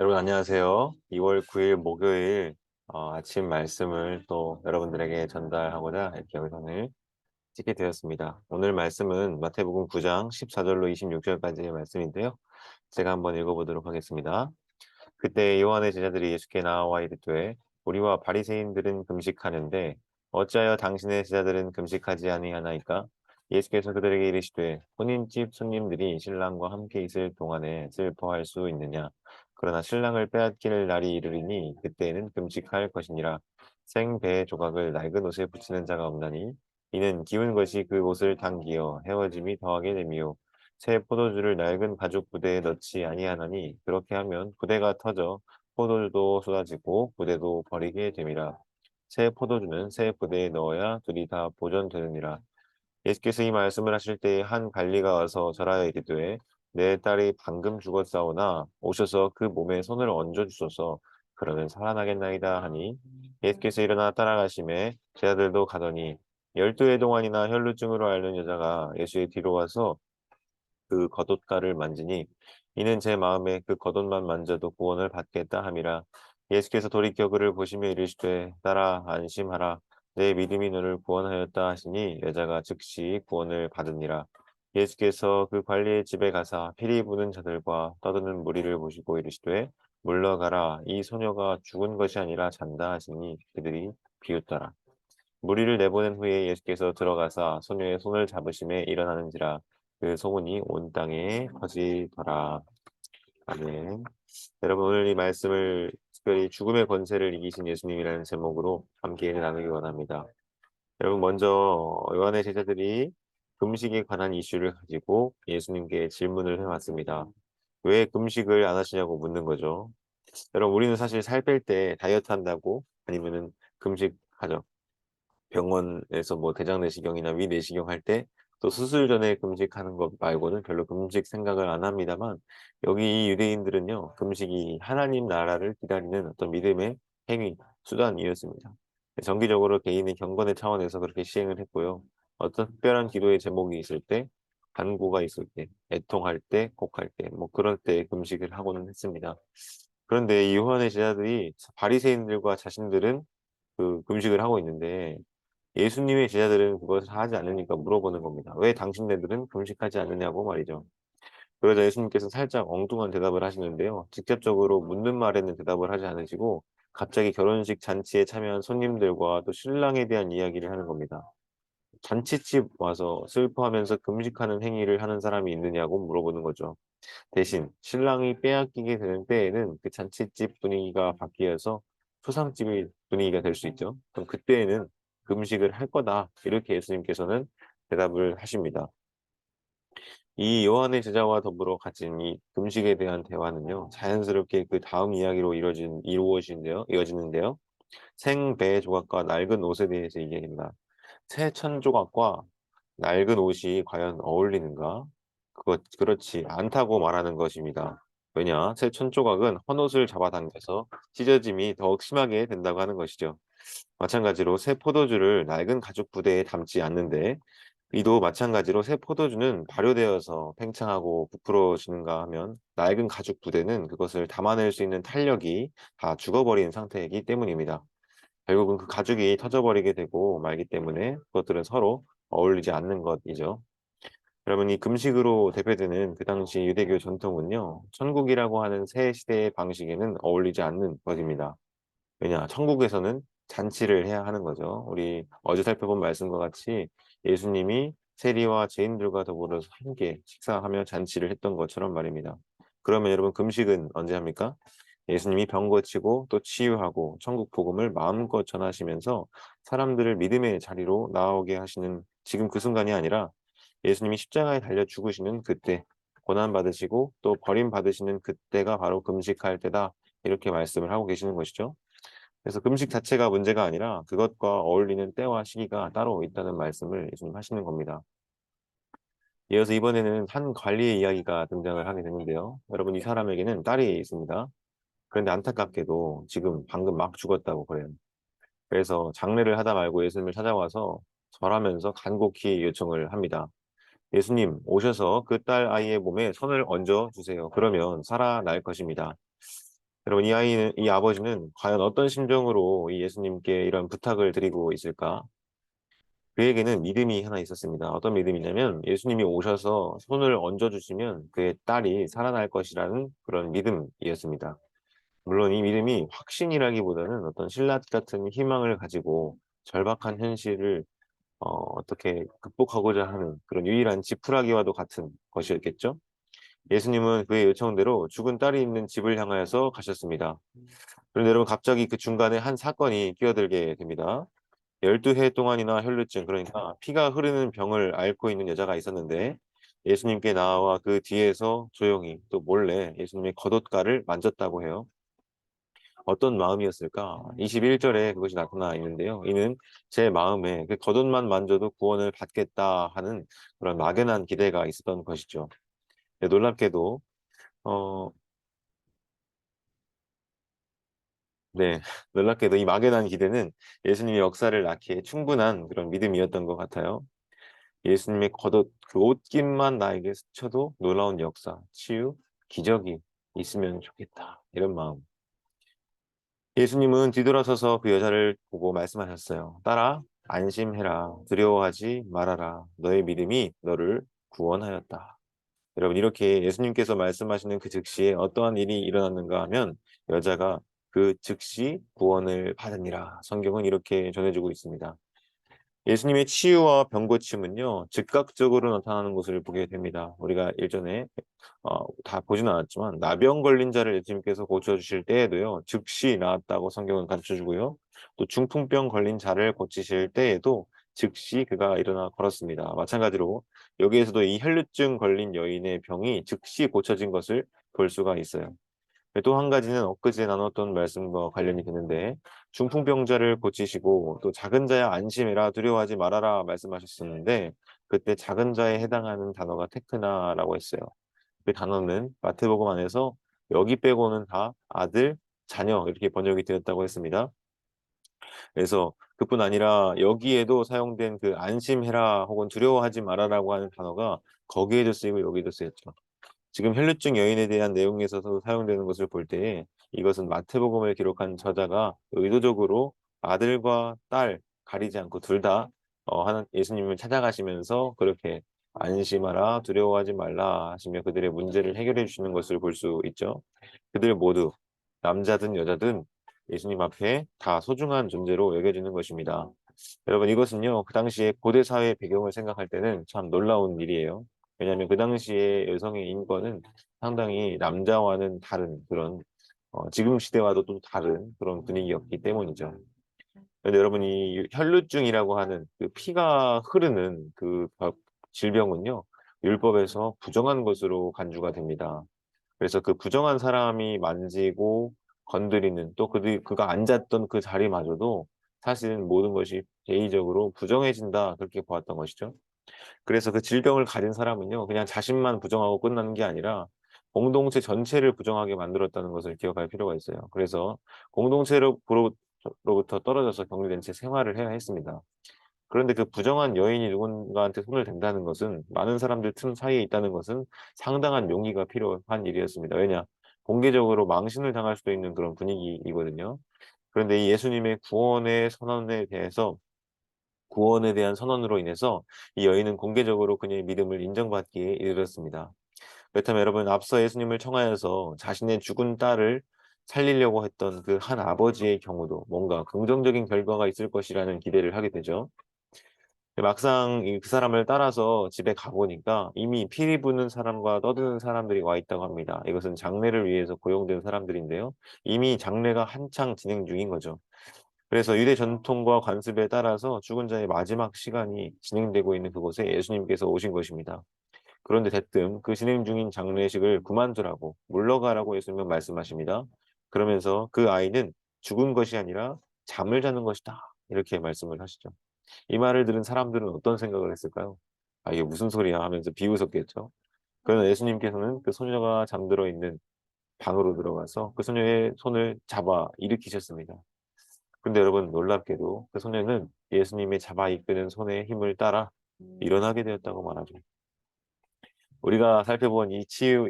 여러분 안녕하세요. 2월 9일 목요일 아침 말씀을 또 여러분들에게 전달하고자 이렇게 영상을 찍게 되었습니다. 오늘 말씀은 마태복음 9장 14절로 26절까지의 말씀인데요. 제가 한번 읽어보도록 하겠습니다. 그때 요한의 제자들이 예수께 나와 이르되 우리와 바리새인들은 금식하는데 어찌하여 당신의 제자들은 금식하지 아니하나이까? 예수께서 그들에게 이르시되 혼인집 손님들이 신랑과 함께 있을 동안에 슬퍼할 수 있느냐? 그러나 신랑을 빼앗길 날이 이르리니 그때에는 금식할 것이니라. 생배 조각을 낡은 옷에 붙이는 자가 없나니 이는 기운 것이 그 옷을 당기어 헤어짐이 더하게 됨이요 새 포도주를 낡은 가죽 부대에 넣지 아니하나니 그렇게 하면 부대가 터져 포도주도 쏟아지고 부대도 버리게 됨이라. 새 포도주는 새 부대에 넣어야 둘이 다 보존되느니라. 예수께서 이 말씀을 하실 때에 한 관리가 와서 절하여 이르되 내 딸이 방금 죽었사오나 오셔서 그 몸에 손을 얹어 주소서. 그러면 살아나겠나이다 하니 예수께서 일어나 따라가심에 제자들도 가더니 12해 동안이나 혈루증으로 앓는 여자가 예수의 뒤로 와서 그 겉옷가를 만지니 이는 제 마음에 그 겉옷만 만져도 구원을 받겠다 함이라. 예수께서 돌이켜 그를 보시며 이르시되 딸아 안심하라 내 믿음이 너를 구원하였다 하시니 여자가 즉시 구원을 받으니라. 예수께서 그 관리의 집에 가사 피리 부는 자들과 떠드는 무리를 보시고 이르시되 물러가라 이 소녀가 죽은 것이 아니라 잔다 하시니 그들이 비웃더라. 무리를 내보낸 후에 예수께서 들어가사 소녀의 손을 잡으심에 일어나는지라 그 소문이 온 땅에 퍼지더라. 아멘. 여러분 오늘 이 말씀을 특별히 죽음의 권세를 이기신 예수님이라는 제목으로 함께 나누기 원합니다. 여러분 먼저 요한의 제자들이 금식에 관한 이슈를 가지고 예수님께 질문을 해왔습니다. 왜 금식을 안 하시냐고 묻는 거죠. 여러분 우리는 사실 살 뺄 때 다이어트 한다고 아니면은 금식하죠. 병원에서 뭐 대장 내시경이나 위 내시경 할 때 또 수술 전에 금식하는 것 말고는 별로 금식 생각을 안 합니다만 여기 이 유대인들은요. 금식이 하나님 나라를 기다리는 어떤 믿음의 행위, 수단이었습니다. 정기적으로 개인의 경건의 차원에서 그렇게 시행을 했고요. 어떤 특별한 기도의 제목이 있을 때, 간구가 있을 때, 애통할 때, 곡할 때, 뭐 그럴 때 금식을 하고는 했습니다. 그런데 이 요한의 제자들이 바리새인들과 자신들은 그 금식을 하고 있는데 예수님의 제자들은 그것을 하지 않으니까 물어보는 겁니다. "왜 당신네들은 금식하지 않느냐."고 말이죠. 그러자 예수님께서 살짝 엉뚱한 대답을 하시는데요. 직접적으로 묻는 말에는 대답을 하지 않으시고 갑자기 결혼식 잔치에 참여한 손님들과 또 신랑에 대한 이야기를 하는 겁니다. 잔칫집 와서 슬퍼하면서 금식하는 행위를 하는 사람이 있느냐고 물어보는 거죠. 대신 신랑이 빼앗기게 되는 때에는 그 잔칫집 분위기가 바뀌어서 초상집의 분위기가 될 수 있죠. 그럼 그때에는 "금식을 할 거다." 이렇게 예수님께서는 대답을 하십니다. 이 요한의 제자와 더불어 가진 이 금식에 대한 대화는요. 자연스럽게 그다음 이야기로 이어지는데요. 생배 조각과 낡은 옷에 대해서 얘기합니다. 새 천 조각과 낡은 옷이 과연 어울리는가? 그렇지 않다고 말하는 것입니다. 왜냐? 새 천 조각은 헌옷을 잡아당겨서 찢어짐이 더욱 심하게 된다고 하는 것이죠. 마찬가지로 새 포도주를 낡은 가죽 부대에 담지 않는데 이도 마찬가지로 새 포도주는 발효되어서 팽창하고 부풀어지는가 하면 낡은 가죽 부대는 그것을 담아낼 수 있는 탄력이 다 죽어버린 상태이기 때문입니다. 결국은 그 가죽이 터져버리게 되고 말기 때문에 그것들은 서로 어울리지 않는 것이죠. 여러분 이 금식으로 대표되는 그 당시 유대교 전통은요. 천국이라고 하는 새 시대의 방식에는 어울리지 않는 것입니다. 왜냐? 천국에서는 잔치를 해야 하는 거죠. 우리 어제 살펴본 말씀과 같이 예수님이 세리와 죄인들과 더불어서 함께 식사하며 잔치를 했던 것처럼 말입니다. 그러면 여러분 금식은 언제 합니까? 예수님이 병 고치고 또 치유하고 천국 복음을 마음껏 전하시면서 사람들을 믿음의 자리로 나아오게 하시는 지금 그 순간이 아니라 예수님이 십자가에 달려 죽으시는 그때, 고난 받으시고 또 버림 받으시는 그때가 바로 금식할 때다. 이렇게 말씀을 하고 계시는 것이죠. 그래서 금식 자체가 문제가 아니라 그것과 어울리는 때와 시기가 따로 있다는 말씀을 예수님 하시는 겁니다. 이어서 이번에는 한 관리의 이야기가 등장을 하게 되는데요. 여러분 이 사람에게는 딸이 있습니다. 그런데 안타깝게도 지금 방금 막 죽었다고 그래요. 그래서 장례를 하다 말고 예수님을 찾아와서 절하면서 간곡히 요청을 합니다. "예수님 오셔서 그 딸 아이의 몸에 손을 얹어 주세요. 그러면 살아날 것입니다." 여러분, 이 아버지는 과연 어떤 심정으로 이 예수님께 이런 부탁을 드리고 있을까? 그에게는 믿음이 하나 있었습니다. 어떤 믿음이냐면 예수님이 오셔서 손을 얹어주시면 그의 딸이 살아날 것이라는 그런 믿음이었습니다. 물론 이 믿음이 확신이라기보다는 어떤 신라 같은 희망을 가지고 절박한 현실을 어떻게 극복하고자 하는 그런 유일한 지푸라기와도 같은 것이었겠죠. 예수님은 그의 요청대로 죽은 딸이 있는 집을 향하여서 가셨습니다. 그런데 여러분, 갑자기 그 중간에 한 사건이 끼어들게 됩니다. 12해 동안이나 혈루증, 그러니까 피가 흐르는 병을 앓고 있는 여자가 있었는데 예수님께 나와 그 뒤에서 조용히 또 몰래 예수님의 겉옷가를 만졌다고 해요. 어떤 마음이었을까? 21절에 그것이 나타나 있는데요. 이는 제 마음에 그 겉옷만 만져도 구원을 받겠다 하는 그런 막연한 기대가 있었던 것이죠. 네, 놀랍게도 어, 네, 놀랍게도 이 막연한 기대는 예수님의 역사를 낳기에 충분한 그런 믿음이었던 것 같아요. 예수님의 겉옷, 그 옷깃만 나에게 스쳐도 놀라운 역사, 치유, 기적이 있으면 좋겠다. 이런 마음. 예수님은 뒤돌아서서 그 여자를 보고 말씀하셨어요. 딸아, 안심해라. 두려워하지 말아라. 너의 믿음이 너를 구원하였다. 여러분, 이렇게 예수님께서 말씀하시는 그 즉시에 어떠한 일이 일어났는가 하면 여자가 그 즉시 구원을 받으니라. 성경은 이렇게 전해주고 있습니다. 예수님의 치유와 병고침은요, 즉각적으로 나타나는 것을 보게 됩니다. 우리가 일전에 다 보진 않았지만 나병 걸린 자를 예수님께서 고쳐주실 때에도요, 즉시 나았다고 성경은 가르쳐주고요. 또 중풍병 걸린 자를 고치실 때에도 즉시 그가 일어나 걸었습니다. 마찬가지로 여기에서도 이 혈루증 걸린 여인의 병이 즉시 고쳐진 것을 볼 수가 있어요. 또 한 가지는 엊그제 나눴던 말씀과 관련이 되는데 중풍병자를 고치시고 또 작은 자야 안심해라 두려워하지 말아라 말씀하셨었는데 그때 작은 자에 해당하는 단어가 테크나라고 했어요. 그 단어는 마태복음 안에서 여기 빼고는 다 아들, 자녀 이렇게 번역이 되었다고 했습니다. 그래서 그뿐 아니라 여기에도 사용된 그 안심해라 혹은 두려워하지 말아라고 하는 단어가 거기에도 쓰이고 여기도 쓰였죠. 지금 혈루증 여인에 대한 내용에서도 사용되는 것을 볼 때에 이것은 마태복음을 기록한 저자가 의도적으로 아들과 딸 가리지 않고 둘 다 하나 예수님을 찾아가시면서 그렇게 안심하라 두려워하지 말라 하시며 그들의 문제를 해결해 주시는 것을 볼 수 있죠. 그들 모두 남자든 여자든 예수님 앞에 다 소중한 존재로 여겨지는 것입니다. 여러분, 이것은요 그 당시에 고대 사회 배경을 생각할 때는 참 놀라운 일이에요. 왜냐하면 그 당시에 여성의 인권은 상당히 남자와는 다른 그런 지금 시대와도 또 다른 그런 분위기였기 때문이죠. 근데 여러분, 이 혈루증이라고 하는 그 피가 흐르는 그 질병은요 율법에서 부정한 것으로 간주가 됩니다. 그래서 그 부정한 사람이 만지고 건드리는 또 그가 앉았던 그 자리마저도 사실은 모든 것이 예의적으로 부정해진다 그렇게 보았던 것이죠. 그래서 그 질병을 가진 사람은요, 그냥 자신만 부정하고 끝나는 게 아니라 공동체 전체를 부정하게 만들었다는 것을 기억할 필요가 있어요. 그래서 공동체로부터 떨어져서 격리된 채 생활을 해야 했습니다. 그런데 그 부정한 여인이 누군가한테 손을 댄다는 것은 많은 사람들 틈 사이에 있다는 것은 상당한 용기가 필요한 일이었습니다. 왜냐? 공개적으로 망신을 당할 수도 있는 그런 분위기이거든요. 그런데 이 예수님의 구원에 대한 선언으로 인해서 이 여인은 공개적으로 그녀의 믿음을 인정받기에 이르렀습니다. 그렇다면 여러분, 앞서 예수님을 청하여서 자신의 죽은 딸을 살리려고 했던 그 한 아버지의 경우도 뭔가 긍정적인 결과가 있을 것이라는 기대를 하게 되죠. 막상 그 사람을 따라서 집에 가보니까 이미 피리 부는 사람과 떠드는 사람들이 와 있다고 합니다. 이것은 장례를 위해서 고용된 사람들인데요. 이미 장례가 한창 진행 중인 거죠. 그래서 유대 전통과 관습에 따라서 죽은 자의 마지막 시간이 진행되고 있는 그곳에 예수님께서 오신 것입니다. 그런데 대뜸 그 진행 중인 장례식을 그만두라고 물러가라고 예수님은 말씀하십니다. 그러면서 그 아이는 죽은 것이 아니라 잠을 자는 것이다. 이렇게 말씀을 하시죠. 이 말을 들은 사람들은 어떤 생각을 했을까요? 아, 이게 무슨 소리야 하면서 비웃었겠죠. 그러나 예수님께서는 그 소녀가 잠들어 있는 방으로 들어가서 그 소녀의 손을 잡아 일으키셨습니다. 근데 여러분, 놀랍게도 그 소녀는 예수님의 잡아 이끄는 손의 힘을 따라 일어나게 되었다고 말하죠. 우리가 살펴본 이 치유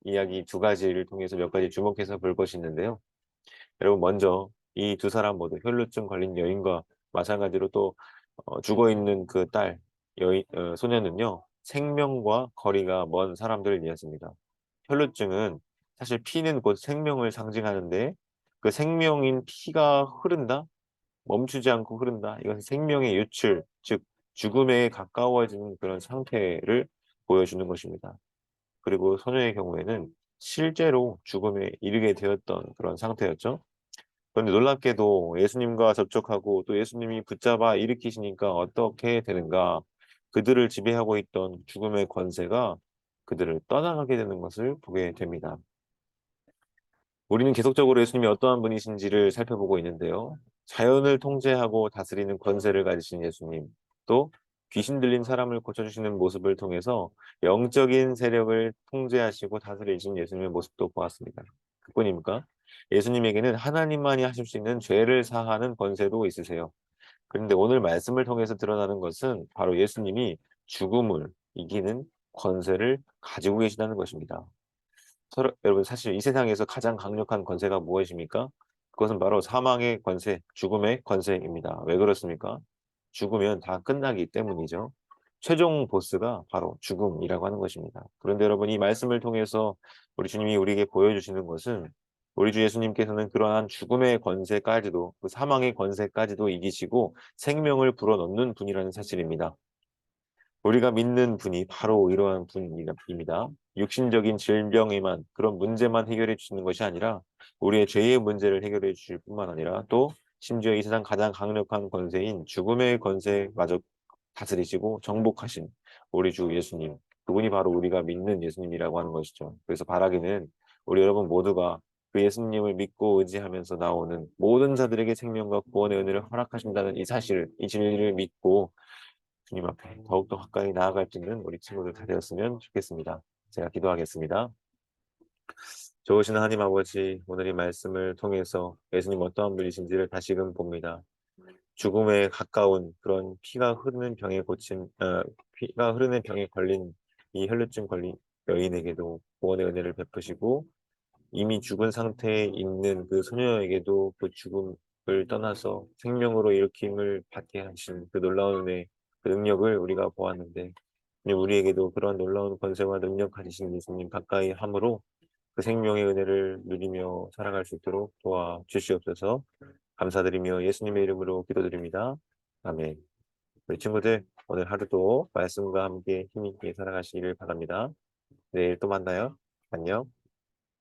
이야기 두 가지를 통해서 몇 가지 주목해서 볼 것이 있는데요. 여러분 먼저 이 두 사람 모두 혈루증 걸린 여인과 마찬가지로 또 죽어 있는 그 소녀는요. 생명과 거리가 먼 사람들을 이었습니다. 혈루증은 사실 피는 곧 생명을 상징하는데 그 생명인 피가 흐른다? 멈추지 않고 흐른다. 이것은 생명의 유출, 즉 죽음에 가까워지는 그런 상태를 보여주는 것입니다. 그리고 소녀의 경우에는 실제로 죽음에 이르게 되었던 그런 상태였죠. 그런데 놀랍게도 예수님과 접촉하고 또 예수님이 붙잡아 일으키시니까 어떻게 되는가? 그들을 지배하고 있던 죽음의 권세가 그들을 떠나가게 되는 것을 보게 됩니다. 우리는 계속적으로 예수님이 어떠한 분이신지를 살펴보고 있는데요. 자연을 통제하고 다스리는 권세를 가지신 예수님, 또 귀신 들린 사람을 고쳐주시는 모습을 통해서 영적인 세력을 통제하시고 다스리신 예수님의 모습도 보았습니다. 그뿐입니까? 예수님에게는 하나님만이 하실 수 있는 죄를 사하는 권세도 있으세요. 그런데 오늘 말씀을 통해서 드러나는 것은 바로 예수님이 죽음을 이기는 권세를 가지고 계시다는 것입니다. 여러분 사실 이 세상에서 가장 강력한 권세가 무엇입니까? 그것은 바로 사망의 권세, 죽음의 권세입니다. 왜 그렇습니까? 죽으면 다 끝나기 때문이죠. 최종 보스가 바로 죽음이라고 하는 것입니다. 그런데 여러분 이 말씀을 통해서 우리 주님이 우리에게 보여주시는 것은 우리 주 예수님께서는 그러한 죽음의 권세까지도 그 사망의 권세까지도 이기시고 생명을 불어넣는 분이라는 사실입니다. 우리가 믿는 분이 바로 이러한 분입니다. 육신적인 질병에만 그런 문제만 해결해 주시는 것이 아니라 우리의 죄의 문제를 해결해 주실 뿐만 아니라 또 심지어 이 세상 가장 강력한 권세인 죽음의 권세마저 다스리시고 정복하신 우리 주 예수님. 그분이 바로 우리가 믿는 예수님이라고 하는 것이죠. 그래서 바라기는 우리 여러분 모두가 그 예수님을 믿고 의지하면서 나오는 모든 자들에게 생명과 구원의 은혜를 허락하신다는 이 사실을, 이 진리를 믿고 주님 앞에 더욱더 가까이 나아갈 수 있는 우리 친구들 다 되었으면 좋겠습니다. 제가 기도하겠습니다. 좋으신 하나님 아버지, 오늘 이 말씀을 통해서 예수님 어떠한 분이신지를 다시금 봅니다. 죽음에 가까운 그런 피가 흐르는 병에 걸린 이 혈루증 걸린 여인에게도 구원의 은혜를 베푸시고 이미 죽은 상태에 있는 그 소녀에게도 그 죽음을 떠나서 생명으로 일으킴을 받게 하신 그 놀라운 은혜, 그 능력을 우리가 보았는데 우리에게도 그런 놀라운 권세와 능력 가지신 예수님 가까이 함으로 그 생명의 은혜를 누리며 살아갈 수 있도록 도와주시옵소서. 감사드리며 예수님의 이름으로 기도드립니다. 아멘. 우리 친구들 오늘 하루도 말씀과 함께 힘있게 살아가시기를 바랍니다. 내일 또 만나요. 안녕.